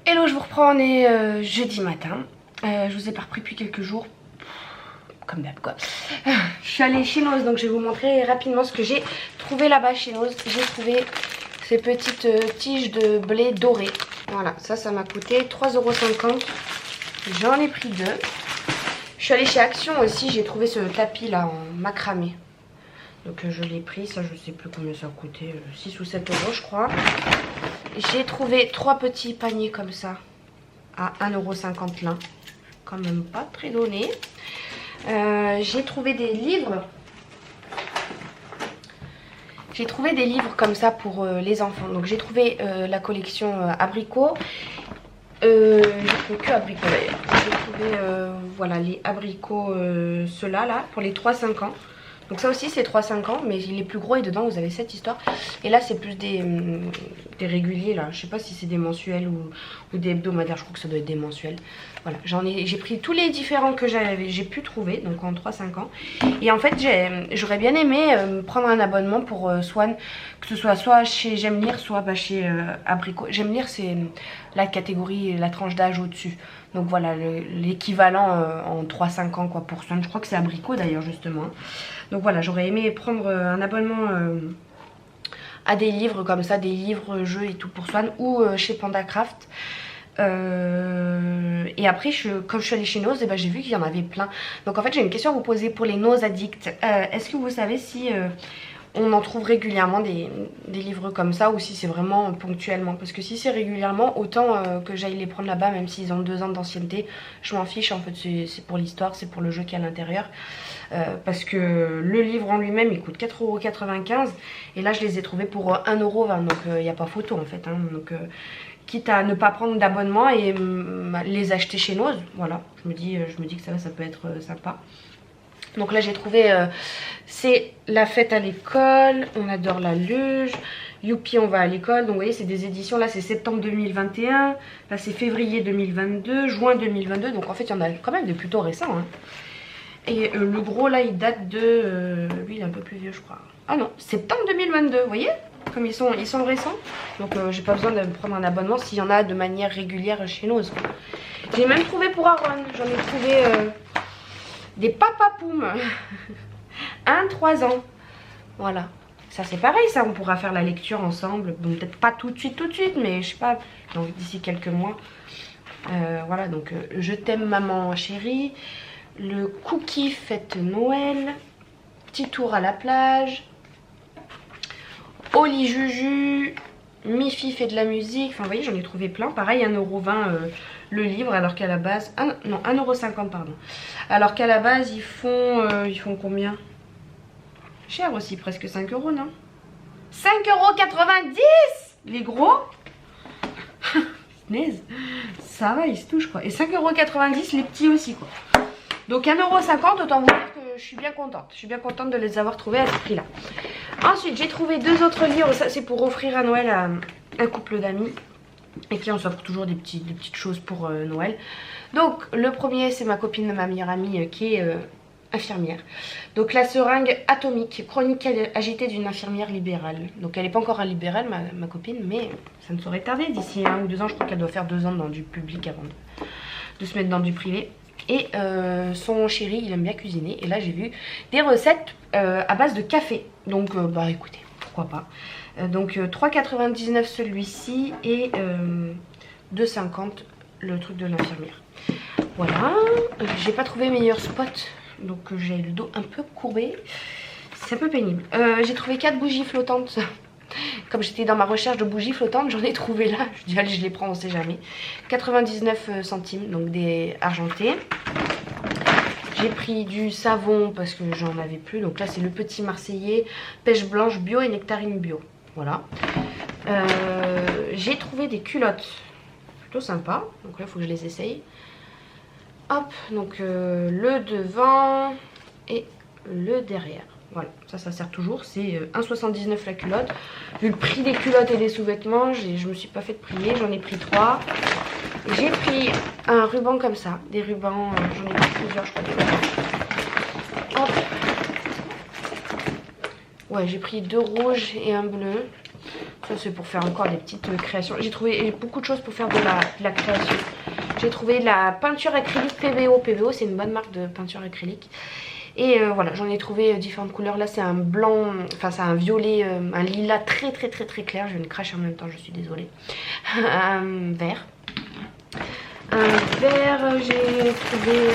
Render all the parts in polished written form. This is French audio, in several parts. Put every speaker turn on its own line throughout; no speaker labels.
Hello, je vous reprends, on est jeudi matin. Je vous ai pas repris depuis quelques jours. Comme d'hab quoi. Je suis allée chez Noz, donc je vais vous montrer rapidement ce que j'ai trouvé là-bas chez Noz. J'ai trouvé ces petites tiges de blé doré. Voilà, ça m'a coûté 3,50 €. J'en ai pris 2. Je suis allée chez Action aussi, j'ai trouvé ce tapis là en macramé. Donc je l'ai pris, ça je sais plus combien ça a coûté, 6 ou 7 € je crois. J'ai trouvé 3 petits paniers comme ça à 1,50 € l'un. Quand même pas très donné. J'ai trouvé des livres. J'ai trouvé des livres comme ça pour les enfants. Donc j'ai trouvé la collection abricot. J'ai trouvé que abricot d'ailleurs. J'ai trouvé voilà les abricots, ceux-là là, pour les 3-5 ans. Donc ça aussi c'est 3-5 ans, mais il est plus gros et dedans vous avez cette histoire. Et là c'est plus des réguliers là. Je sais pas si c'est des mensuels ou des hebdomadaires, je crois que ça doit être des mensuels. Voilà, j'ai pris tous les différents que j'ai pu trouver, donc en 3-5 ans. Et en fait j'aurais bien aimé prendre un abonnement pour Swan, que ce soit chez J'aime lire, soit chez Abricot. J'aime lire c'est la catégorie, la tranche d'âge au-dessus. Donc voilà, l'équivalent en 3-5 ans quoi pour Swan. Je crois que c'est Abricot d'ailleurs justement. Donc voilà, j'aurais aimé prendre un abonnement à des livres comme ça, des livres, jeux et tout pour Swan, ou chez PandaCraft. Et après, comme je suis allée chez Noz, et j'ai vu qu'il y en avait plein. Donc en fait, j'ai une question à vous poser pour les Noz addicts. Est-ce que vous savez si on en trouve régulièrement des livres comme ça, ou si c'est vraiment ponctuellement? Parce que si c'est régulièrement, autant que j'aille les prendre là-bas, même s'ils ont 2 ans d'ancienneté, je m'en fiche. En fait, c'est pour l'histoire, c'est pour le jeu qu'il y a à l'intérieur. Parce que le livre en lui-même il coûte 4,95 € et là je les ai trouvés pour 1,20 €, donc il n'y a pas photo en fait, hein. Donc quitte à ne pas prendre d'abonnement et les acheter chez Noz, voilà, je me dis que ça peut être sympa. Donc là j'ai trouvé c'est la fête à l'école, on adore la luge, youpi on va à l'école. Donc vous voyez c'est des éditions, là c'est septembre 2021, là c'est février 2022, juin 2022, donc en fait il y en a quand même de plutôt récents, hein. Et le gros là il date de... lui il est un peu plus vieux je crois. Ah non, septembre 2022, vous voyez comme ils sont récents. Donc j'ai pas besoin de prendre un abonnement s'il y en a de manière régulière chez Noz. J'ai même trouvé pour Aaron, j'en ai trouvé des papapoum. 1-3 ans. Voilà. Ça c'est pareil, ça on pourra faire la lecture ensemble. Bon peut-être pas tout de suite, mais je sais pas, donc d'ici quelques mois. Voilà donc je t'aime maman chérie. Le cookie fête Noël, petit tour à la plage, Oli Juju, Mifi fait de la musique. Enfin vous voyez j'en ai trouvé plein. Pareil 1,20 € le livre, alors qu'à la base... non 1,50 € pardon. Alors qu'à la base ils font combien? Cher aussi, presque 5 € non? 5,90 € les gros. Ça va, ils se touchent quoi. Et 5,90 € les petits aussi quoi. Donc 1,50 €, autant vous dire que je suis bien contente. Je suis bien contente de les avoir trouvés à ce prix-là. Ensuite, j'ai trouvé 2 autres livres. Ça, c'est pour offrir à Noël à un couple d'amis. Et qui on s'offre toujours des petites choses pour Noël. Donc, le premier, c'est ma copine, ma meilleure amie, qui est infirmière. Donc, la seringue atomique, chronique agitée d'une infirmière libérale. Donc, elle n'est pas encore un libéral, ma copine, mais ça ne saurait tarder. D'ici 1 ou 2 ans, je crois qu'elle doit faire 2 ans dans du public avant de se mettre dans du privé. Et son chéri il aime bien cuisiner. Et là j'ai vu des recettes à base de café. Donc bah écoutez, pourquoi pas. Donc 3,99 € celui-ci et 2,50 € le truc de l'infirmière. Voilà, j'ai pas trouvé meilleur spot. Donc j'ai le dos un peu courbé. C'est un peu pénible. J'ai trouvé 4 bougies flottantes. Comme j'étais dans ma recherche de bougies flottantes, j'en ai trouvé là. Je dis allez je les prends, on sait jamais. 99 centimes, donc des argentés. J'ai pris du savon parce que j'en avais plus. Donc là c'est le petit marseillais, pêche blanche bio et nectarine bio. Voilà. J'ai trouvé des culottes plutôt sympas. Donc là il faut que je les essaye. Hop, donc le devant et le derrière. Voilà, ça sert toujours, c'est 1,79 € la culotte. Vu le prix des culottes et des sous-vêtements, je me suis pas fait de prier, j'en ai pris 3. J'ai pris un ruban comme ça, des rubans, j'en ai pris plusieurs je crois. Hop. Ouais, j'ai pris 2 rouges et un bleu. Ça c'est pour faire encore des petites créations. J'ai trouvé beaucoup de choses pour faire de la création. J'ai trouvé la peinture acrylique PBO. PBO c'est une bonne marque de peinture acrylique. Et voilà, j'en ai trouvé différentes couleurs. Là c'est un blanc, enfin c'est un violet, un lilas très clair. Je viens de cracher en même temps, je suis désolée. Un vert. Un vert, j'ai trouvé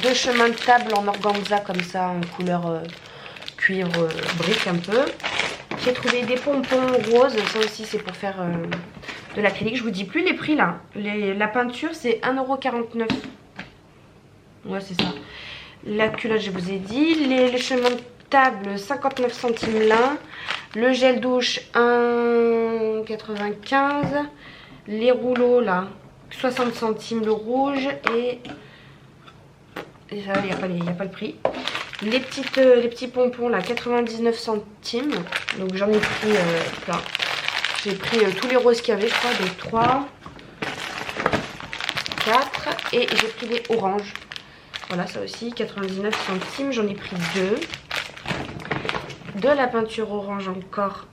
2 chemins de table en organza comme ça, en couleur cuivre brique un peu. J'ai trouvé des pompons roses, ça aussi c'est pour faire de l'acrylique. Je vous dis plus les prix là. La peinture c'est 1,49 €. Ouais c'est ça. La culotte je vous ai dit. Les chemins de table 59 centimes l'un. Le gel douche 1,95 €. Les rouleaux là 60 centimes le rouge. Et ça il n'y a pas le prix. Les petits pompons là 99 centimes. Donc j'en ai pris plein. J'ai pris tous les roses qu'il y avait je crois. Donc 3, 4 et j'ai pris des oranges. Voilà ça aussi 99 centimes. J'en ai pris 2. De la peinture orange encore.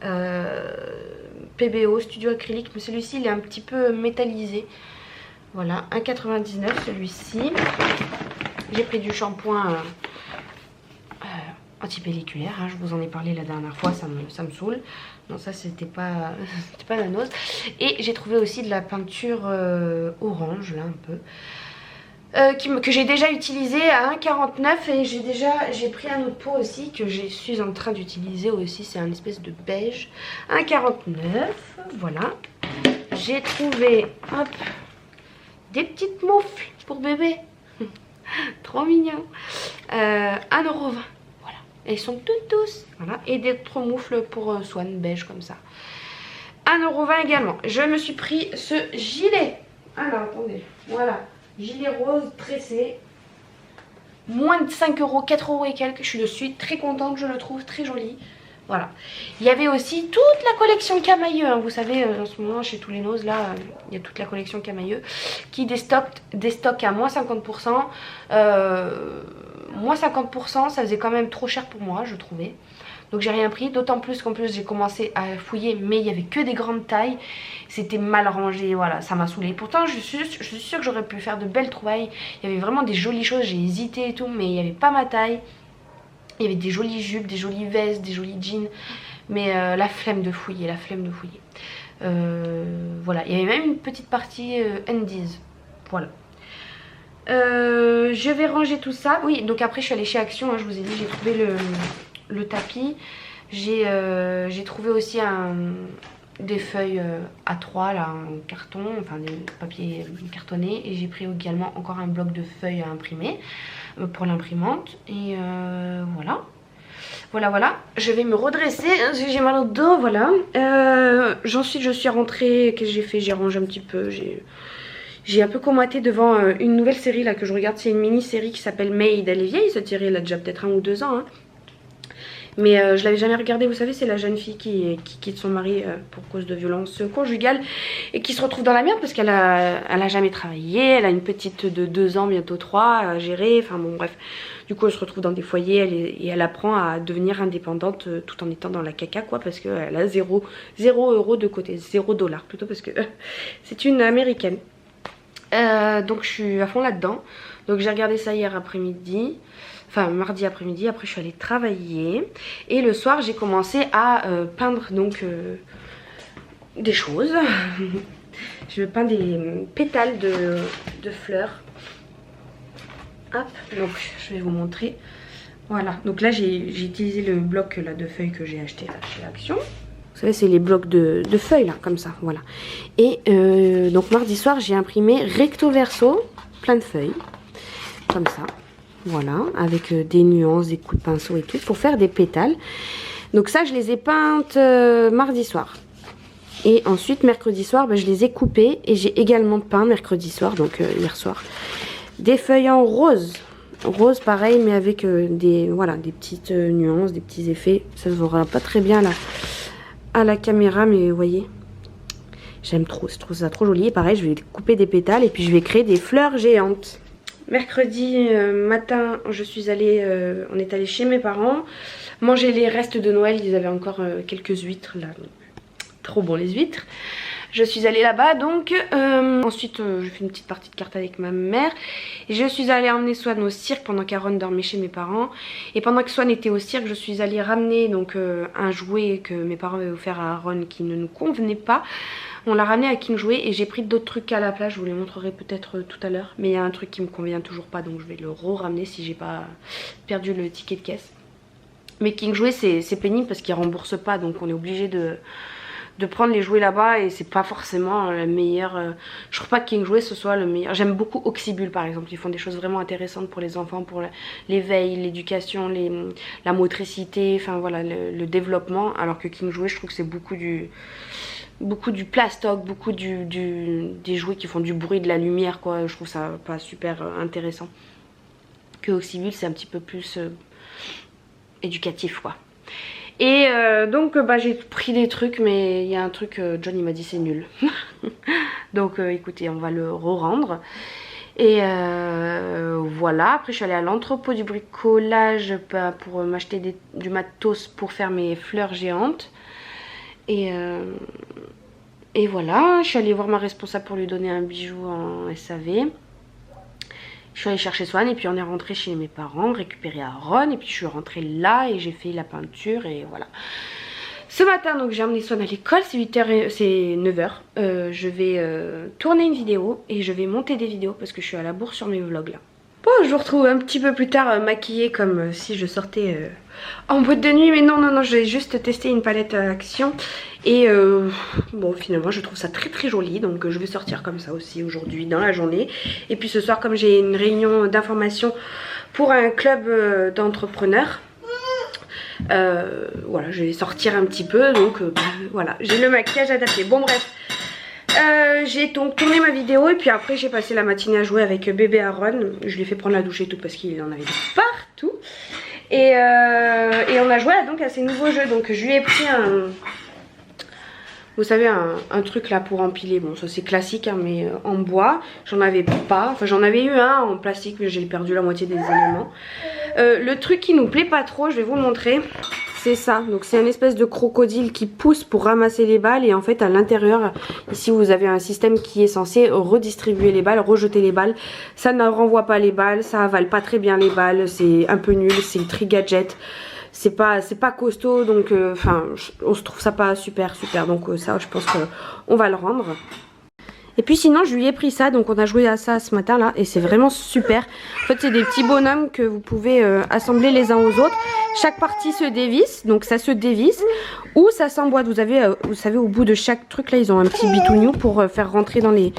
PBO Studio Acrylique. Mais celui-ci il est un petit peu métallisé. Voilà 1,99 € celui-ci. J'ai pris du shampoing antipelliculaire, hein, je vous en ai parlé la dernière fois, ça me saoule. Non ça c'était pas nanos. Et j'ai trouvé aussi de la peinture orange là un peu. Que j'ai déjà utilisé à 1,49 € et j'ai pris un autre pot aussi que je suis en train d'utiliser aussi, c'est un espèce de beige. 1,49 €, voilà. J'ai trouvé hop, des petites moufles pour bébé. Trop mignon. 1,20 €. Voilà. Elles sont toutes douces. Voilà. Et des moufles pour Swan beige comme ça. 1,20 € également. Je me suis pris ce gilet. Alors attendez. Voilà. Gilet rose tressé. Moins de 5 €, 4 € et quelques. Je suis très contente. Je le trouve très joli. Voilà. Il y avait aussi toute la collection Camailleux. Hein. Vous savez, en ce moment, chez tous les noses, là, il y a toute la collection Camailleux qui déstocke à moins 50%. Moins 50%, ça faisait quand même trop cher pour moi, je trouvais. Donc j'ai rien pris, d'autant plus qu'en plus j'ai commencé à fouiller, mais il n'y avait que des grandes tailles. C'était mal rangé, voilà, ça m'a saoulé. Pourtant, je suis sûre que j'aurais pu faire de belles trouvailles. Il y avait vraiment des jolies choses, j'ai hésité et tout, mais il n'y avait pas ma taille. Il y avait des jolies jupes, des jolies vestes, des jolis jeans. Mais la flemme de fouiller, voilà, il y avait même une petite partie Undies. Voilà. Je vais ranger tout ça. Oui, donc après je suis allée chez Action, hein, je vous ai dit, j'ai trouvé le tapis. J'ai trouvé aussi des feuilles A3 là, en carton, enfin des papiers cartonnés. Et j'ai pris également encore un bloc de feuilles à imprimer pour l'imprimante. Et voilà. Voilà, je vais me redresser, hein, j'ai mal au dos, voilà. Ensuite je suis rentrée, qu'est-ce que j'ai fait? J'ai rangé un petit peu, j'ai un peu commenté devant une nouvelle série là que je regarde. C'est une mini-série qui s'appelle Made. Elle est vieille cette série, elle a déjà peut-être 1 ou 2 ans. Hein. Mais je l'avais jamais regardée, vous savez, c'est la jeune fille qui quitte son mari pour cause de violence conjugale et qui se retrouve dans la merde parce qu'elle a jamais travaillé, elle a une petite de 2 ans, bientôt 3 à gérer, enfin bon bref. Du coup elle se retrouve dans des foyers et elle apprend à devenir indépendante tout en étant dans la caca quoi, parce qu'elle a 0 € de côté, 0 $ plutôt, parce que c'est une américaine. Donc je suis à fond là-dedans. Donc j'ai regardé ça hier après-midi. Enfin mardi après-midi, après je suis allée travailler. Et le soir j'ai commencé à peindre donc des choses. Je peins des pétales de fleurs. Hop, donc je vais vous montrer. Voilà, donc là j'ai utilisé le bloc là, de feuilles que j'ai acheté là, chez Action. Vous savez, c'est les blocs de feuilles là, comme ça, voilà. Et donc mardi soir j'ai imprimé recto verso, plein de feuilles, comme ça. Voilà, avec des nuances, des coups de pinceau et tout, pour faire des pétales. Donc ça, je les ai peintes mardi soir. Et ensuite, mercredi soir, je les ai coupées. Et j'ai également peint mercredi soir, donc hier soir, des feuilles en rose. Rose pareil, mais avec des petites nuances, des petits effets. Ça ne se verra pas très bien là à la caméra, mais vous voyez. J'aime trop, je trouve ça trop joli. Et pareil, je vais couper des pétales et puis je vais créer des fleurs géantes. Mercredi matin, on est allé chez mes parents. manger les restes de Noël. Ils avaient encore quelques huîtres là. Trop bon les huîtres. Je suis allée là-bas donc. Ensuite j'ai fait une petite partie de cartes avec ma mère. Et je suis allée emmener Swan au cirque pendant qu'Aaron dormait chez mes parents. Et pendant que Swan était au cirque, je suis allée ramener donc un jouet que mes parents avaient offert à Aaron qui ne nous convenait pas. On l'a ramené à King Jouet et j'ai pris d'autres trucs à la place. Je vous les montrerai peut-être tout à l'heure. Mais il y a un truc qui me convient toujours pas, donc je vais le ramener si j'ai pas perdu le ticket de caisse. Mais King Jouet c'est pénible parce qu'ils remboursent pas, donc on est obligé de prendre les jouets là-bas et c'est pas forcément le meilleur. Je trouve pas que King Jouet ce soit le meilleur. J'aime beaucoup Oxybul par exemple, ils font des choses vraiment intéressantes pour les enfants, pour l'éveil, l'éducation, la motricité, enfin voilà, le développement. Alors que King Jouet, je trouve que c'est beaucoup du plastoc, beaucoup des jouets qui font du bruit, de la lumière quoi. Je trouve ça pas super intéressant. Que Oxybul c'est un petit peu plus éducatif quoi. Et donc j'ai pris des trucs, mais il y a un truc, John il m'a dit c'est nul. Donc écoutez, on va le re-rendre. Et voilà, après je suis allée à l'entrepôt du bricolage pour m'acheter du matos pour faire mes fleurs géantes. Et voilà, je suis allée voir ma responsable pour lui donner un bijou en SAV. Je suis allée chercher Swan et puis on est rentré chez mes parents, récupérer Aaron et puis je suis rentrée là et j'ai fait la peinture et voilà. Ce matin donc j'ai emmené Swan à l'école, c'est 8h, c'est 9h. Je vais tourner une vidéo et je vais monter des vidéos parce que je suis à la bourre sur mes vlogs là. Bon, je vous retrouve un petit peu plus tard maquillée comme si je sortais en boîte de nuit. Mais non, je vais juste tester une palette Action. Et bon, finalement, je trouve ça très très joli. Donc je vais sortir comme ça aussi aujourd'hui dans la journée. Et puis ce soir, comme j'ai une réunion d'information pour un club d'entrepreneurs. Voilà, je vais sortir un petit peu. Donc voilà, j'ai le maquillage adapté. Bon bref. J'ai donc tourné ma vidéo et puis après j'ai passé la matinée à jouer avec bébé Aaron. Je lui ai fait prendre la douche et tout parce qu'il en avait de partout. Et on a joué donc à ces nouveaux jeux. Donc je lui ai pris vous savez un truc là pour empiler. Bon ça c'est classique hein, mais en bois. J'en avais pas. Enfin j'en avais eu un en plastique mais j'ai perdu la moitié des éléments. Le truc qui nous plaît pas trop, je vais vous le montrer. C'est ça, donc c'est une espèce de crocodile qui pousse pour ramasser les balles et en fait à l'intérieur, ici vous avez un système qui est censé redistribuer les balles, rejeter les balles. Ça ne renvoie pas les balles, ça avale pas très bien les balles, c'est un peu nul, c'est tri gadget. C'est pas costaud donc enfin on se trouve ça pas super donc ça je pense qu'on va le rendre. Et puis sinon je lui ai pris ça, donc on a joué à ça ce matin là et c'est vraiment super. En fait c'est des petits bonhommes que vous pouvez assembler les uns aux autres. Chaque partie se dévisse, donc ça se dévisse ou ça s'emboîte. Vous savez au bout de chaque truc là ils ont un petit bitougnou pour faire rentrer dans les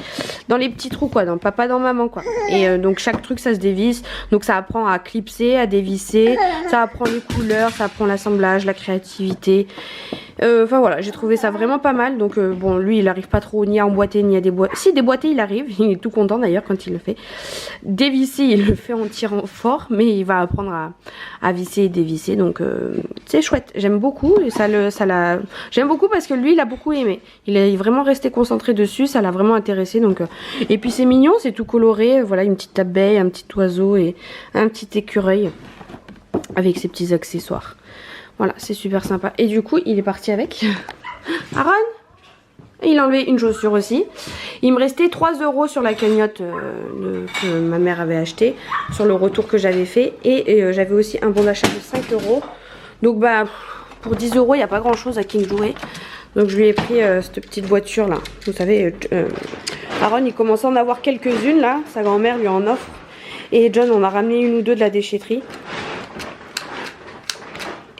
petits trous quoi, dans papa dans maman quoi. Et donc chaque truc ça se dévisse, donc ça apprend à clipser, à dévisser, ça apprend les couleurs, ça apprend l'assemblage, la créativité. Enfin voilà, j'ai trouvé ça vraiment pas mal. Donc bon lui il arrive pas trop ni à emboîter ni à déboîter. Si déboîter il arrive, il est tout content d'ailleurs quand il le fait. Dévisser il le fait en tirant fort, mais il va apprendre à visser et dévisser. Donc c'est chouette, j'aime beaucoup et j'aime beaucoup parce que lui il a beaucoup aimé. Il est vraiment resté concentré dessus, ça l'a vraiment intéressé. Donc et puis c'est mignon, c'est tout coloré. Voilà une petite abeille, un petit oiseau et un petit écureuil avec ses petits accessoires. Voilà, c'est super sympa. Et du coup, il est parti avec Aaron. Il a enlevé une chaussure aussi. Il me restait 3 € sur la cagnotte que ma mère avait acheté, sur le retour que j'avais fait. Et j'avais aussi un bon d'achat de 5 €. Donc bah, pour 10 €, il n'y a pas grand chose à King Jouet. Donc je lui ai pris cette petite voiture là. Vous savez, Aaron, il commence à en avoir quelques-unes là. Sa grand-mère lui en offre. Et John, on a ramené une ou deux de la déchetterie.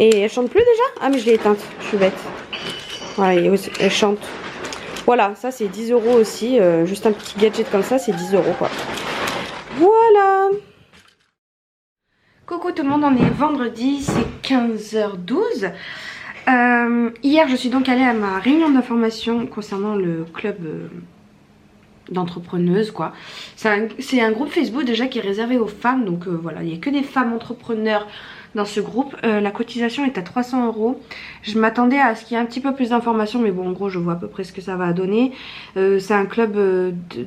Et elle chante plus déjà? Ah mais je l'ai éteinte, je suis bête. Voilà, elle chante. Voilà, ça c'est 10 € aussi. Juste un petit gadget comme ça, c'est 10 € quoi. Voilà. Coucou tout le monde, on est vendredi, c'est 15h12. Hier je suis donc allée à ma réunion d'information concernant le club d'entrepreneuses quoi. C'est un groupe Facebook déjà qui est réservé aux femmes. Donc voilà, il n'y a que des femmes entrepreneurs dans ce groupe. La cotisation est à 300 €. Je m'attendais à ce qu'il y ait un petit peu plus d'informations, mais bon en gros je vois à peu près ce que ça va donner. C'est un club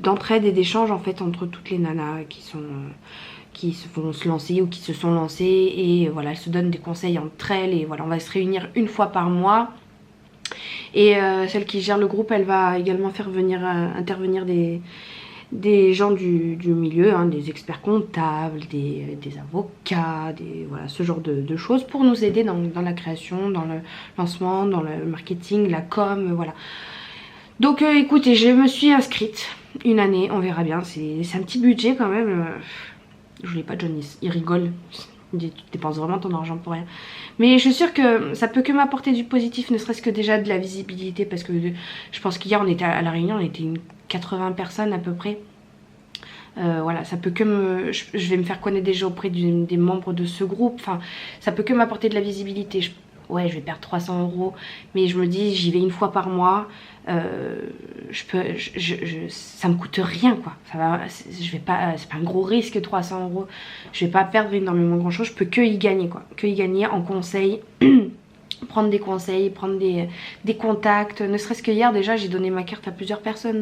d'entraide et d'échange en fait entre toutes les nanas qui vont se lancer ou qui se sont lancées, et voilà, elles se donnent des conseils entre elles, et voilà, on va se réunir une fois par mois. Et celle qui gère le groupe, elle va également faire venir intervenir des gens du milieu, hein, des experts comptables, des avocats, voilà, ce genre de choses pour nous aider dans la création, dans le lancement, dans le marketing, la com, voilà. Donc écoutez, je me suis inscrite une année, on verra bien, c'est un petit budget quand même. Je voulais pas, John, il rigole, tu dépenses vraiment ton argent pour rien. Mais je suis sûre que ça peut que m'apporter du positif, ne serait-ce que déjà de la visibilité, parce que je pense qu'hier on était à la Réunion, on était une 80 personnes à peu près. Voilà, ça peut que je vais me faire connaître déjà auprès des membres de ce groupe. Enfin, ça peut que m'apporter de la visibilité. Ouais, je vais perdre 300 €, mais je me dis, j'y vais une fois par mois. Ça me coûte rien, quoi. C'est pas un gros risque, 300 €. Je vais pas perdre énormément grand chose. Je peux que y gagner, quoi. Que y gagner en conseils. Prendre des conseils, prendre des contacts. Ne serait-ce que hier, déjà, j'ai donné ma carte à plusieurs personnes.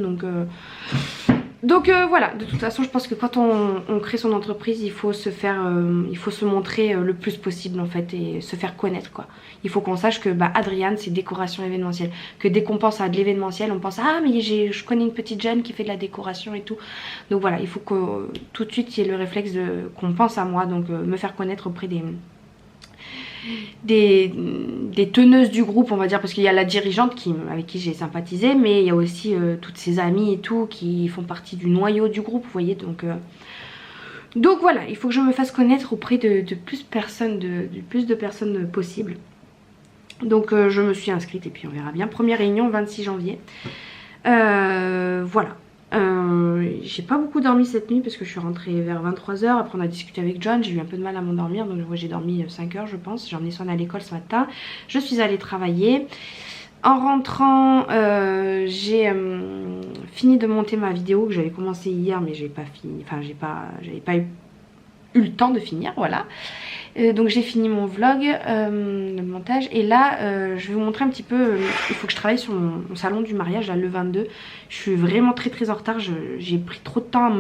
Donc voilà, de toute façon je pense que quand on crée son entreprise, il faut se montrer le plus possible en fait, et se faire connaître, quoi. Il faut qu'on sache que Adriane c'est décoration événementielle, que dès qu'on pense à de l'événementiel on pense ah mais je connais une petite jeune qui fait de la décoration et tout. Donc voilà, il faut que tout de suite il y ait le réflexe qu'on pense à moi, donc me faire connaître auprès des teneuses du groupe, on va dire, parce qu'il y a la dirigeante avec qui j'ai sympathisé, mais il y a aussi toutes ses amies et tout qui font partie du noyau du groupe, vous voyez. Donc voilà, il faut que je me fasse connaître auprès de plus de personnes possible. Donc je me suis inscrite et puis on verra bien. Première réunion 26 janvier. Voilà. J'ai pas beaucoup dormi cette nuit parce que je suis rentrée vers 23 h. Après on a discuté avec John, j'ai eu un peu de mal à m'endormir, donc j'ai dormi 5 heures je pense. J'ai emmené Swan à l'école ce matin, je suis allée travailler. En rentrant j'ai fini de monter ma vidéo que j'avais commencé hier, mais j'ai pas fini, enfin j'avais pas eu le temps de finir, voilà. Donc j'ai fini mon vlog, le montage, et là je vais vous montrer un petit peu, il faut que je travaille sur mon salon du mariage là, le 22. Je suis vraiment très en retard, j'ai pris trop de temps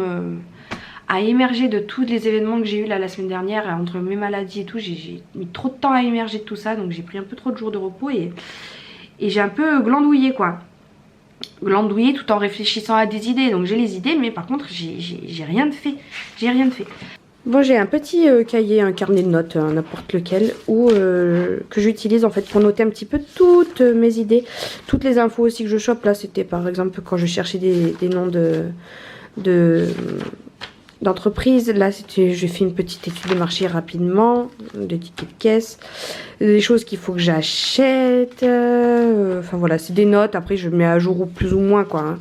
à émerger de tous les événements que j'ai eu là la semaine dernière, entre mes maladies et tout, j'ai mis trop de temps à émerger de tout ça, donc j'ai pris un peu trop de jours de repos et j'ai un peu glandouillé, quoi. Glandouillé tout en réfléchissant à des idées, donc j'ai les idées, mais par contre j'ai rien de fait, Bon, j'ai un petit cahier, un carnet de notes, n'importe lequel, que j'utilise en fait pour noter un petit peu toutes mes idées, toutes les infos aussi que je chope. Là, c'était par exemple quand je cherchais des noms d'entreprise. Là, j'ai fait une petite étude de marché rapidement, des tickets de caisse, des choses qu'il faut que j'achète. Enfin voilà, c'est des notes. Après, je mets à jour plus ou moins, quoi. Hein.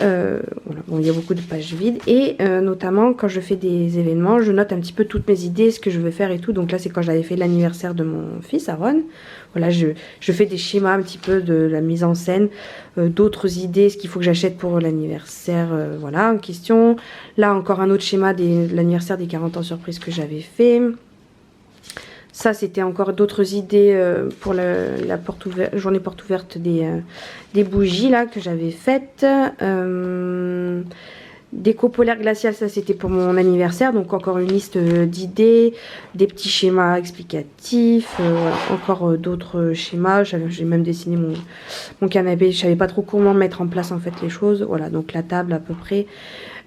Voilà. Bon, il y a beaucoup de pages vides et notamment quand je fais des événements, je note un petit peu toutes mes idées, ce que je veux faire et tout. Donc là c'est quand j'avais fait l'anniversaire de mon fils Aaron. Voilà, je fais des schémas un petit peu de la mise en scène, d'autres idées, ce qu'il faut que j'achète pour l'anniversaire, voilà, en question. Là encore un autre schéma de l'anniversaire des 40 ans surprise que j'avais fait. Ça, c'était encore d'autres idées pour la journée porte ouverte des bougies là que j'avais faites. Déco polaire glaciale, ça c'était pour mon anniversaire. Donc encore une liste d'idées, des petits schémas explicatifs, voilà, encore d'autres schémas. J'ai même dessiné mon canapé. Je savais pas trop comment mettre en place en fait les choses. Voilà, donc la table à peu près.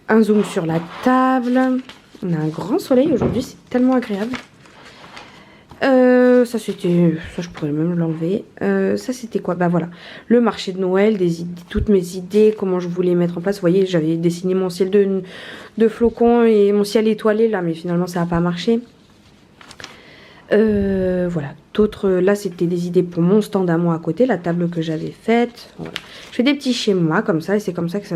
Un zoom sur la table. On a un grand soleil aujourd'hui, c'est tellement agréable. Ça je pourrais même l'enlever. Ça c'était quoi? Bah voilà, le marché de Noël, toutes mes idées, comment je voulais mettre en place. Vous voyez, j'avais dessiné mon ciel de flocons et mon ciel étoilé là, mais finalement ça n'a pas marché. Voilà, là c'était des idées pour mon stand à moi à côté, la table que j'avais faite. Voilà. Je fais des petits schémas comme ça et c'est comme ça que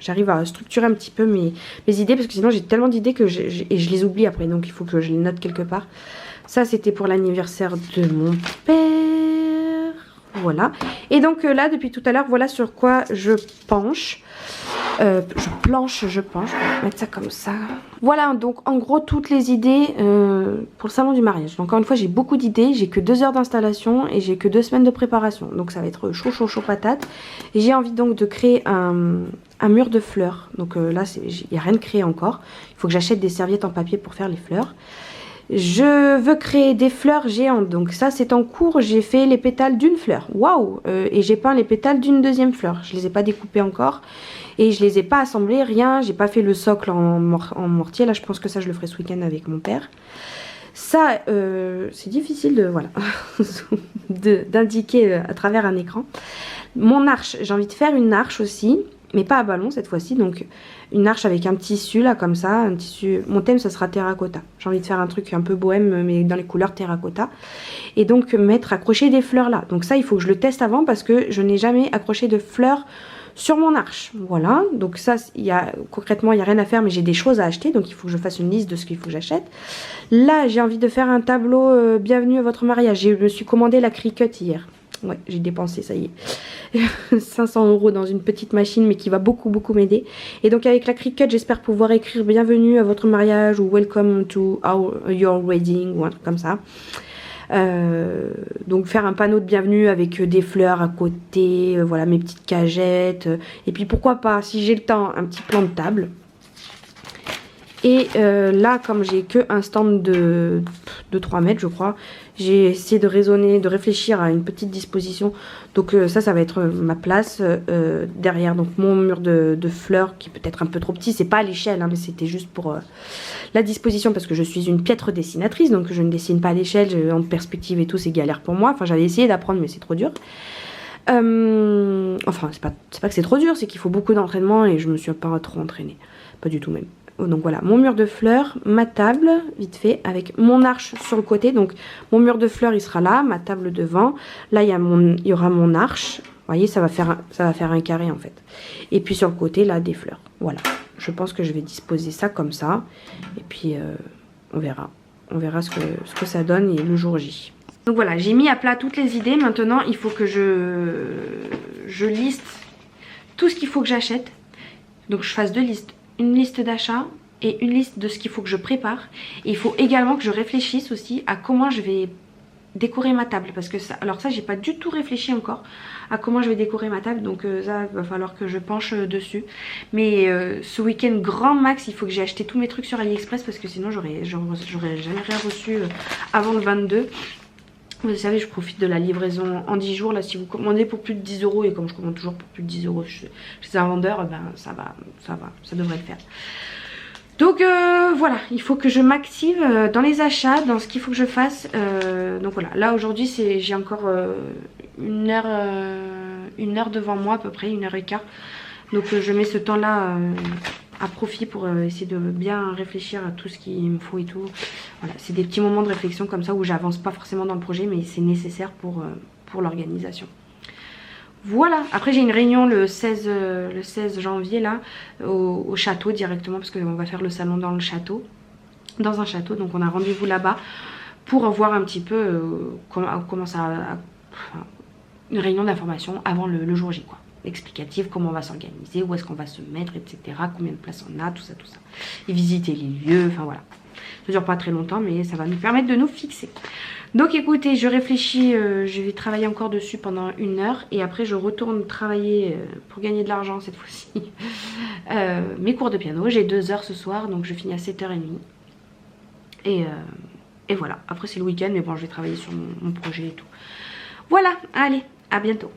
j'arrive à structurer un petit peu mes idées, parce que sinon j'ai tellement d'idées que je les oublie après, donc il faut que je les note quelque part. Ça c'était pour l'anniversaire de mon père. Voilà. Et donc là depuis tout à l'heure, voilà sur quoi je penche. Je planche, je pense. Je vais mettre ça comme ça. Voilà, donc en gros toutes les idées pour le salon du mariage. Donc encore une fois, j'ai beaucoup d'idées. J'ai que 2 heures d'installation et j'ai que 2 semaines de préparation. Donc ça va être chaud, chaud, chaud patate. Et j'ai envie donc de créer un mur de fleurs. Donc là, il n'y a rien de créé encore. Il faut que j'achète des serviettes en papier pour faire les fleurs. Je veux créer des fleurs géantes, donc ça c'est en cours. J'ai fait les pétales d'une fleur, waouh, et j'ai peint les pétales d'une deuxième fleur. Je les ai pas découpés encore et je les ai pas assemblés, rien. J'ai pas fait le socle en mortier, là je pense que ça je le ferai ce week-end avec mon père. Ça c'est difficile de voilà d'indiquer à travers un écran. Mon arche, j'ai envie de faire une arche aussi, mais pas à ballon cette fois-ci, donc une arche avec un tissu là comme ça, un tissu. Mon thème ça sera terracotta. J'ai envie de faire un truc un peu bohème mais dans les couleurs terracotta. Et donc accrocher des fleurs là. Donc ça il faut que je le teste avant parce que je n'ai jamais accroché de fleurs sur mon arche. Voilà, donc ça concrètement il n'y a rien à faire mais j'ai des choses à acheter, donc il faut que je fasse une liste de ce qu'il faut que j'achète. Là j'ai envie de faire un tableau bienvenue à votre mariage. Je me suis commandé la Cricut hier. Ouais, j'ai dépensé, ça y est, 500 € dans une petite machine, mais qui va beaucoup m'aider. Et donc avec la Cricut, j'espère pouvoir écrire bienvenue à votre mariage ou welcome to your wedding ou un truc comme ça. Donc faire un panneau de bienvenue avec des fleurs à côté, voilà mes petites cagettes. Et puis pourquoi pas, si j'ai le temps, un petit plan de table. Et là, comme j'ai que un stand de 3 mètres, je crois, j'ai essayé de raisonner, de réfléchir à une petite disposition. Donc ça va être ma place derrière. Donc mon mur de fleurs, qui est peut-être un peu trop petit. C'est pas à l'échelle, hein, mais c'était juste pour la disposition, parce que je suis une piètre dessinatrice. Donc je ne dessine pas à l'échelle, en perspective et tout, c'est galère pour moi. Enfin, j'avais essayé d'apprendre, mais c'est trop dur. Enfin, c'est pas que c'est trop dur, c'est qu'il faut beaucoup d'entraînement et je me suis pas trop entraînée. Pas du tout même. Donc voilà, mon mur de fleurs, ma table, vite fait, avec mon arche sur le côté. Donc mon mur de fleurs, il sera là, ma table devant. Là, il y aura mon arche. Vous voyez, ça va faire un carré en fait. Et puis sur le côté, là, des fleurs. Voilà, je pense que je vais disposer ça comme ça. Et puis, on verra. On verra ce que ça donne et le jour J. Donc voilà, j'ai mis à plat toutes les idées. Maintenant, il faut que je liste tout ce qu'il faut que j'achète. Donc je fasse 2 listes. Une liste d'achat et une liste de ce qu'il faut que je prépare. Et il faut également que je réfléchisse aussi à comment je vais décorer ma table. Parce que ça, alors ça, j'ai pas du tout réfléchi encore à comment je vais décorer ma table. Donc ça, va falloir que je penche dessus. Mais ce week-end, grand max, il faut que j'ai acheté tous mes trucs sur AliExpress parce que sinon, j'aurais jamais rien reçu avant le 22. Vous savez, je profite de la livraison en 10 jours. Là, si vous commandez pour plus de 10 € et comme je commande toujours pour plus de 10 € chez un vendeur, ben ça devrait le faire. Donc voilà, il faut que je m'active dans les achats, dans ce qu'il faut que je fasse. Donc voilà, là aujourd'hui, j'ai encore une heure devant moi à peu près, 1h15. Donc je mets ce temps-là à profit pour essayer de bien réfléchir à tout ce qu'il me faut et tout. Voilà, c'est des petits moments de réflexion comme ça où j'avance pas forcément dans le projet, mais c'est nécessaire pour l'organisation. Voilà, après j'ai une réunion le 16 janvier là au château directement parce qu'on va faire le salon dans un château, donc on a rendez-vous là-bas pour voir un petit peu comment ça, une réunion d'information avant le jour J quoi. Explicative, comment on va s'organiser, où est-ce qu'on va se mettre, etc. Combien de places on a, tout ça. Et visiter les lieux, enfin voilà. Ça dure pas très longtemps, mais ça va nous permettre de nous fixer. Donc écoutez, je réfléchis, je vais travailler encore dessus pendant 1 heure. Et après, je retourne travailler pour gagner de l'argent cette fois-ci. Mes cours de piano, j'ai 2 heures ce soir, donc je finis à 7h30. Et voilà, après c'est le week-end, mais bon, je vais travailler sur mon projet et tout. Voilà, allez, à bientôt.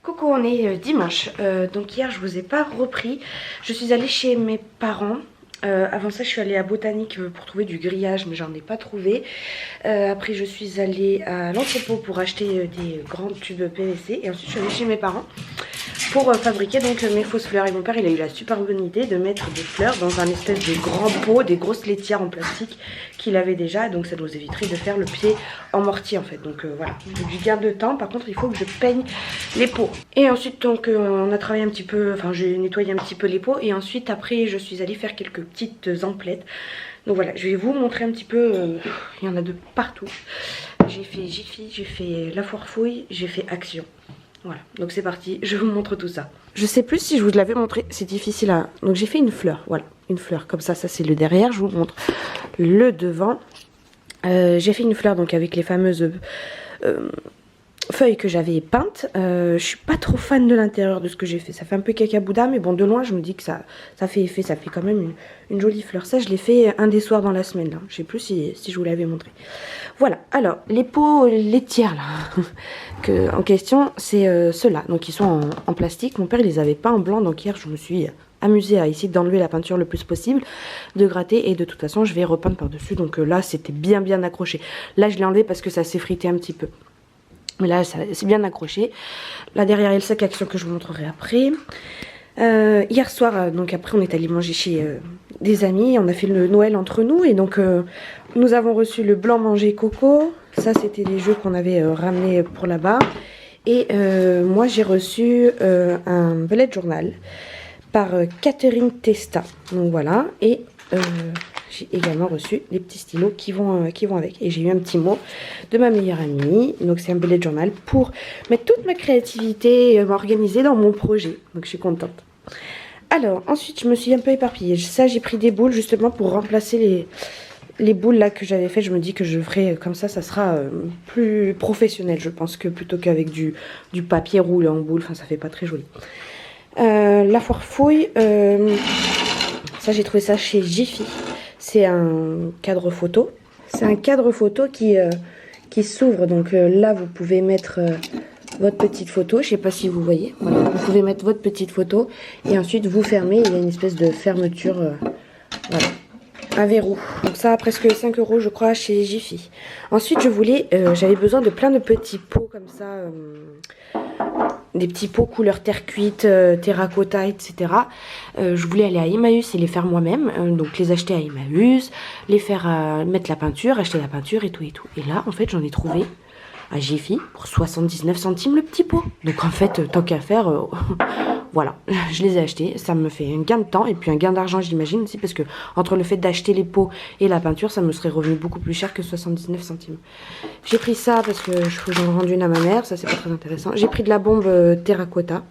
Coucou, on est dimanche, donc hier je vous ai pas repris, je suis allée chez mes parents. Avant ça je suis allée à Botanique pour trouver du grillage mais j'en ai pas trouvé. Après je suis allée à l'entrepôt pour acheter des grands tubes PVC et ensuite je suis allée chez mes parents pour fabriquer donc mes fausses fleurs. Et mon père il a eu la super bonne idée de mettre des fleurs dans un espèce de grand pot, des grosses laitières en plastique qu'il avait déjà, donc ça nous éviterait de faire le pied en mortier en fait. Donc voilà, du gain de temps. Par contre il faut que je peigne les pots. Et ensuite donc on a travaillé un petit peu, enfin j'ai nettoyé un petit peu les pots et ensuite après je suis allée faire quelques petites emplettes. Donc voilà, je vais vous montrer un petit peu, il y en a de partout. J'ai fait Jiffy, j'ai fait La Foire Fouille, j'ai fait Action. Voilà, donc c'est parti, je vous montre tout ça. Je sais plus si je vous l'avais montré, c'est difficile à... Donc j'ai fait une fleur, voilà, une fleur comme ça c'est le derrière, je vous montre le devant. J'ai fait une fleur donc avec les fameuses feuilles que j'avais peintes. Je suis pas trop fan de l'intérieur de ce que j'ai fait, ça fait un peu cacabouda, mais bon de loin je me dis que ça fait effet, ça fait quand même une jolie fleur. Ça je l'ai fait un des soirs dans la semaine là, je sais plus si je vous l'avais montré. Voilà, alors les pots laitières là en question, c'est ceux-là, donc ils sont en plastique. Mon père il les avait pas en blanc, donc hier je me suis amusée à essayer d'enlever la peinture le plus possible, de gratter, et de toute façon je vais repeindre par dessus. Donc là c'était bien accroché, là je l'ai enlevé parce que ça s'est frité un petit peu, mais là c'est bien accroché. Là derrière il y a le sac action que je vous montrerai après. Hier soir, donc après on est allé manger chez des amis, on a fait le Noël entre nous, et donc nous avons reçu le blanc manger coco. Ça c'était les jeux qu'on avait ramenés pour là-bas. Et moi j'ai reçu un bullet journal par Catherine Testa. Donc voilà, et j'ai également reçu les petits stylos qui vont avec. Et j'ai eu un petit mot de ma meilleure amie. Donc c'est un bullet journal pour mettre toute ma créativité et m'organiser dans mon projet. Donc je suis contente. Alors ensuite je me suis un peu éparpillée. Ça j'ai pris des boules justement pour remplacer les boules là que j'avais fait. Je me dis que je ferai comme ça sera plus professionnel, je pense, que plutôt qu'avec du papier roulé en boule. Enfin ça fait pas très joli. La foire fouille, ça j'ai trouvé ça chez Jiffy. C'est un cadre photo. C'est un cadre photo qui s'ouvre. Donc là vous pouvez mettre votre petite photo. Je sais pas si vous voyez. Voilà. Vous pouvez mettre votre petite photo et ensuite vous fermez. Il y a une espèce de fermeture. Voilà. Un verrou. Donc ça presque 5 € je crois chez Jiffy. Ensuite j'avais besoin de plein de petits pots comme ça. Des petits pots couleur terre cuite, terracotta, etc. Je voulais aller à Emmaüs et les faire moi-même. Donc les acheter à Emmaüs, les faire mettre la peinture, acheter la peinture et tout et tout. Et là en fait j'en ai trouvé à Jiffy pour 79 centimes le petit pot. Donc en fait tant qu'à faire, voilà, je les ai achetés. Ça me fait un gain de temps et puis un gain d'argent j'imagine aussi, parce que entre le fait d'acheter les pots et la peinture ça me serait revenu beaucoup plus cher que 79 centimes. J'ai pris ça parce que j'en rends une à ma mère, ça c'est pas très intéressant. J'ai pris de la bombe terracotta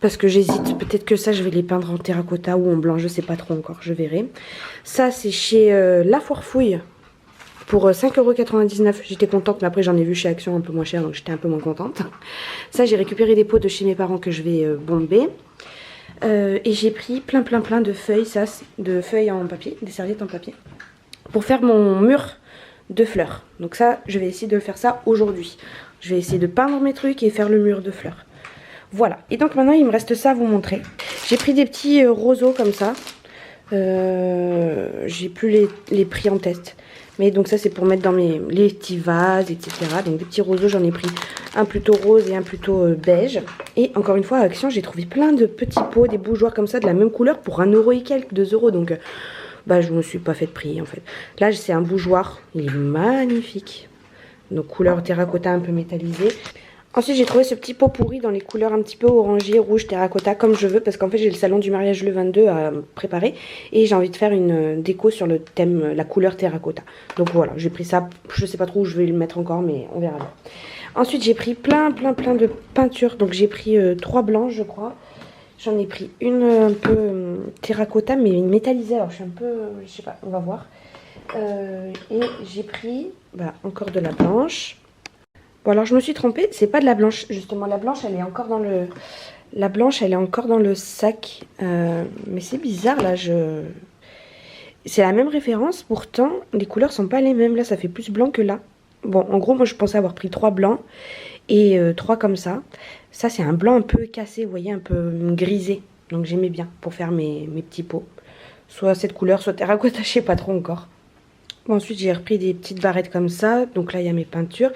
parce que j'hésite, peut-être que ça je vais les peindre en terracotta ou en blanc, je sais pas trop encore, je verrai. Ça c'est chez La Foire Fouille pour 5,99 €. J'étais contente, mais après j'en ai vu chez Action un peu moins cher, donc j'étais un peu moins contente. Ça j'ai récupéré des pots de chez mes parents que je vais bomber. Et j'ai pris plein de feuilles, de feuilles en papier, des serviettes en papier, pour faire mon mur de fleurs. Donc ça je vais essayer de faire ça aujourd'hui. Je vais essayer de peindre mes trucs et faire le mur de fleurs. Voilà, et donc maintenant il me reste ça à vous montrer. J'ai pris des petits roseaux comme ça. J'ai plus les prix en tête. Mais donc ça c'est pour mettre dans les petits vases, etc. Donc des petits roseaux, j'en ai pris un plutôt rose et un plutôt beige. Et encore une fois à Action j'ai trouvé plein de petits pots, des bougeoirs comme ça de la même couleur pour 1 € et quelques, 2 €. Donc bah je me suis pas fait de prix en fait. Là c'est un bougeoir, il est magnifique. Donc couleur terracotta un peu métallisée. Ensuite j'ai trouvé ce petit pot pourri dans les couleurs un petit peu orangé, rouge, terracotta comme je veux, parce qu'en fait j'ai le salon du mariage le 22 à préparer et j'ai envie de faire une déco sur le thème, la couleur terracotta. Donc voilà, j'ai pris ça, je sais pas trop où je vais le mettre encore mais on verra bien. Ensuite j'ai pris plein de peintures, donc j'ai pris 3 blanches je crois. J'en ai pris une un peu terracotta mais une métallisée, alors je suis un peu, je sais pas, on va voir. Et j'ai pris encore de la blanche. Bon alors je me suis trompée, c'est pas de la blanche, justement la blanche elle est encore dans le sac, mais c'est bizarre là, c'est la même référence, pourtant les couleurs sont pas les mêmes, là ça fait plus blanc que là. Bon en gros moi je pensais avoir pris 3 blancs et 3 comme ça, ça c'est un blanc un peu cassé, vous voyez, un peu grisé, donc j'aimais bien pour faire mes petits pots, soit cette couleur, soit terracotta, je sais pas trop encore. Bon, ensuite j'ai repris des petites barrettes comme ça, donc là il y a mes peintures.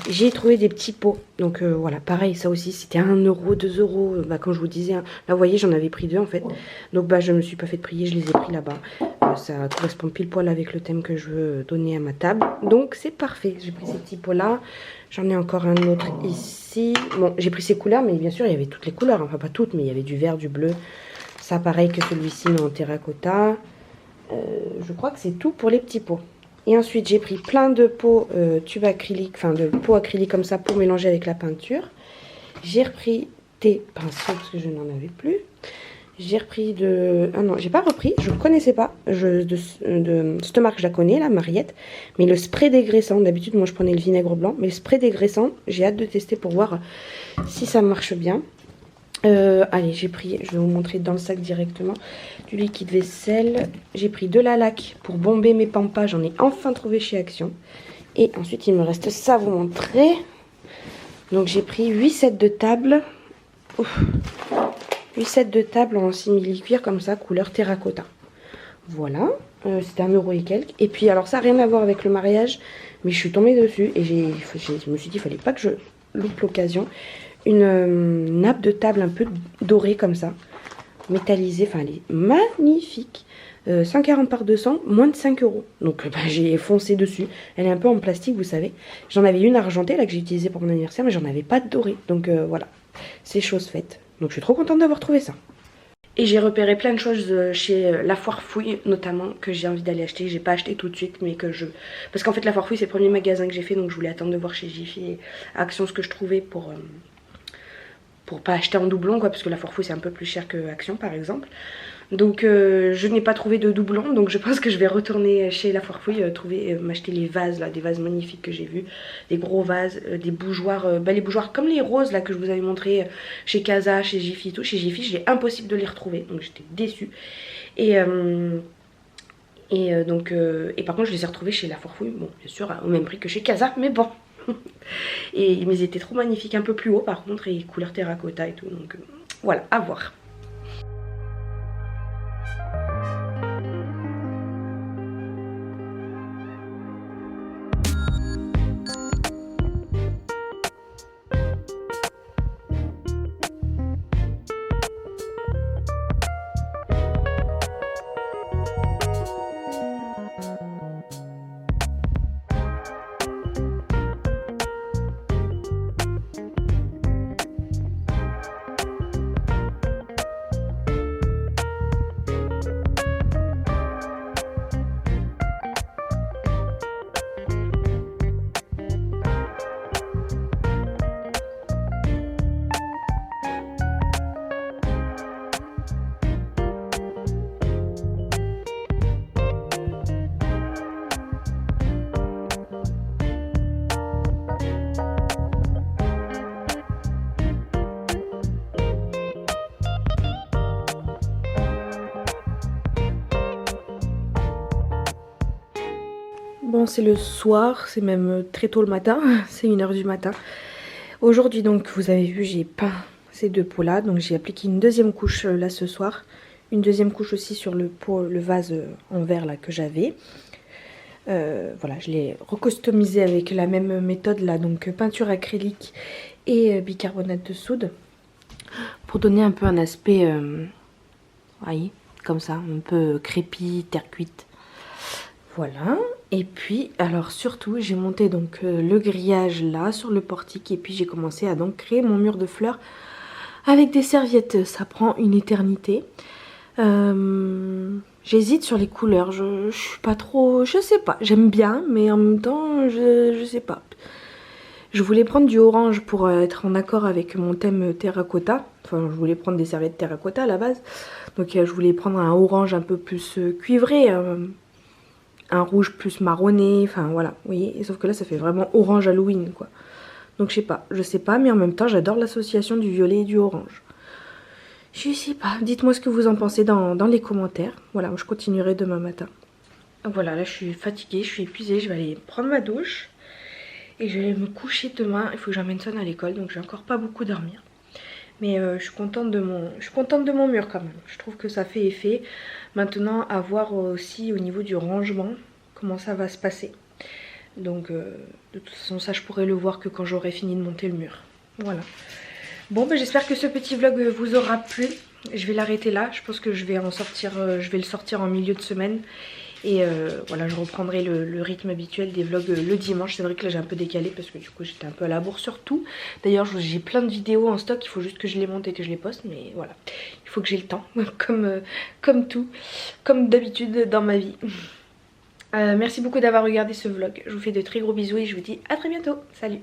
J'ai trouvé des petits pots, donc voilà, pareil, ça aussi c'était 1 €, 2 €, comme je vous disais, hein. Là vous voyez j'en avais pris 2 en fait, donc je me suis pas fait de prier, je les ai pris là-bas. Ça correspond pile poil avec le thème que je veux donner à ma table, donc c'est parfait. J'ai pris ces petits pots là, j'en ai encore un autre ici. Bon j'ai pris ces couleurs, mais bien sûr il y avait toutes les couleurs, enfin pas toutes, mais il y avait du vert, du bleu. Ça pareil que celui-ci mais en terracotta. Je crois que c'est tout pour les petits pots. Et ensuite j'ai pris plein de pots tubes acryliques, enfin de pots acryliques comme ça pour mélanger avec la peinture.
j'ai repris des pinceaux parce que je n'en avais plus. J'ai repris de... Ah non, j'ai pas repris, je ne connaissais pas. De cette marque, je la connais, la Mariette. Mais le spray dégraissant, d'habitude, moi je prenais le vinaigre blanc. Mais le spray dégraissant, j'ai hâte de tester pour voir si ça marche bien. Allez, j'ai pris, je vais vous montrer dans le sac directement, du liquide vaisselle. J'ai pris de la laque pour bomber mes pampas, j'en ai enfin trouvé chez Action. Et ensuite, il me reste ça à vous montrer. Donc j'ai pris 8 sets de table. Ouf. 8 sets de table en simili-cuir comme ça, couleur terracotta. Voilà, c'était 1 € et quelques. Et puis alors ça n'a rien à voir avec le mariage, mais je suis tombée dessus et je me suis dit il fallait pas que je loupe l'occasion. Une nappe de table un peu dorée comme ça, métallisée, enfin elle est magnifique. 140 par 200, moins de 5 €. Donc bah, j'ai foncé dessus. Elle est un peu en plastique, vous savez. J'en avais une argentée là que j'ai utilisée pour mon anniversaire, mais j'en avais pas de dorée. Donc voilà, c'est chose faite. Donc je suis trop contente d'avoir trouvé ça. Et j'ai repéré plein de choses chez La Foire Fouille, notamment, que j'ai envie d'aller acheter. J'ai pas acheté tout de suite, mais que je... Parce qu'en fait, La Foire Fouille, c'est le premier magasin que j'ai fait, donc je voulais attendre de voir chez Jiffy et Action ce que je trouvais pour pas acheter en doublon, quoi, parce que La Foire Fouille, c'est un peu plus cher que Action, par exemple. Donc je n'ai pas trouvé de doublon, donc je pense que je vais retourner chez La Foire Fouille, m'acheter les vases là, des vases magnifiques que j'ai vus, des gros vases, des bougeoirs, les bougeours comme les roses là que je vous avais montré chez Casa, chez Jiffy et tout. Chez Jiffy, j'ai impossible de les retrouver, donc j'étais déçue. Et par contre je les ai retrouvés chez La Foire Fouille, bon bien sûr au même prix que chez Casa, mais bon. Mais ils étaient trop magnifiques, un peu plus haut par contre, et couleur terracotta et tout, donc voilà, à voir. Bon, c'est le soir, c'est même très tôt le matin, c'est 1 h du matin. Aujourd'hui, donc, vous avez vu, j'ai peint ces 2 pots-là. Donc, j'ai appliqué une deuxième couche là ce soir. Une deuxième couche aussi sur le pot, le vase en verre là que j'avais. Voilà, je l'ai recustomisé avec la même méthode là, donc peinture acrylique et bicarbonate de soude. Pour donner un peu un aspect, voyez, comme ça, un peu crépi, terre cuite. Voilà, et puis alors surtout j'ai monté donc le grillage là sur le portique et puis j'ai commencé à donc créer mon mur de fleurs avec des serviettes. Ça prend une éternité. J'hésite sur les couleurs, je suis pas trop, je sais pas, j'aime bien mais en même temps je sais pas. Je voulais prendre du orange pour être en accord avec mon thème terracotta. Enfin je voulais prendre des serviettes terracotta à la base. Donc je voulais prendre un orange un peu plus cuivré. Un rouge plus marronné, enfin voilà, vous voyez, et sauf que là ça fait vraiment orange Halloween quoi. Donc je sais pas, mais en même temps j'adore l'association du violet et du orange. Je sais pas, dites-moi ce que vous en pensez dans les commentaires. Voilà, je continuerai demain matin. Voilà, là je suis fatiguée, je suis épuisée, je vais aller prendre ma douche et je vais me coucher demain. Il faut que j'emmène Son à l'école, donc je vais encore pas beaucoup dormir. Mais je suis contente de mon mur quand même. Je trouve que ça fait effet. Maintenant, à voir aussi au niveau du rangement, comment ça va se passer. Donc, de toute façon, ça, je pourrai le voir que quand j'aurai fini de monter le mur. Voilà. Bon, ben, j'espère que ce petit vlog vous aura plu. Je vais l'arrêter là. Je pense que je vais le sortir en milieu de semaine. Et voilà, je reprendrai le rythme habituel des vlogs le dimanche. C'est vrai que là j'ai un peu décalé parce que du coup j'étais un peu à la bourre sur tout. D'ailleurs j'ai plein de vidéos en stock, il faut juste que je les monte et que je les poste. Mais voilà, il faut que j'ai le temps, comme tout, comme d'habitude dans ma vie. Merci beaucoup d'avoir regardé ce vlog. Je vous fais de très gros bisous et je vous dis à très bientôt. Salut!